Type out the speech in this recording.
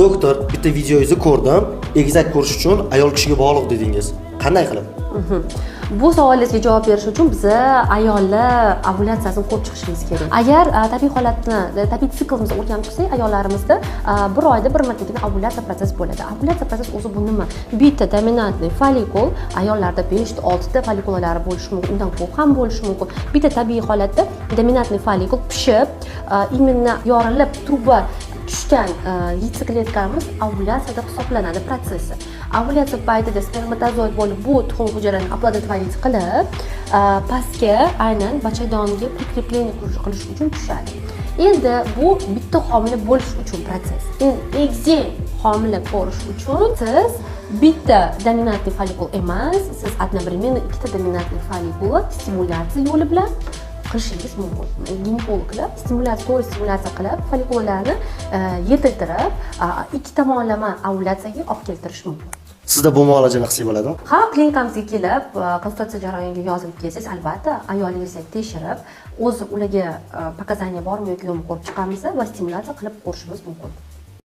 doktor, bitta videoyingizni ko'rdim. Egizak ko'rish uchun ayol kishiga bog'liq dedingiz. Qanday qilib? Bu savolaringizga javob berish uchun biz ayollar ovulyatsiyasini ko'rib chiqishimiz kerak. Agar tabiiy holatni, tabiiy siklimizni o'rganib chiqsak, ayollarimizda bir oyda bir martagina ovulyatsiya prosesi bo'ladi. Ovulyatsiya prosesi o'zi bu nima? Bitta dominantli folikul, ayollarda 5 ta 6 ta folikulalari bo'lishi mumkin, undan ko'p ham bo'lishi mumkin. Bitta tabiiy holatda dominantli folikul pishib, imенно yorilib truba tushgan yetsikletlarimiz ovulyatsiyada hisoblanadi prosessi. Ovulyatsiya paytida spermatozoid bo'lib bu tuxum hujayralarni оплодотворить qilib, pastga aynan bachadonga prikreplение qilish uchun tushadi. Endi bu bitta homila bo'lish uchun proses. Endi egizak homila ko'rish uchun siz bitta dominantli folikul emas, siz одновременно ikkita dominantli folikulni stimulyatsiya yo'li bilan qilishingiz mumkin. Ginekologlar to'g'ri stimulyatsiya qilib, folikularni yetiltirib, ikki tomonlama ovulyatsiyaga olib keltirish mumkin. Sizda bu muolaja nasib bo'ladimi? Ha, klinikamizga kelib, konsultatsiya jarayoniga yozilib kelsangiz, albatta ayolingizni tekshirib, o'zi ularga показания bormi yo'qmi ko'rib chiqamiz va stimulyatsiya qilib ko'rishimiz mumkin.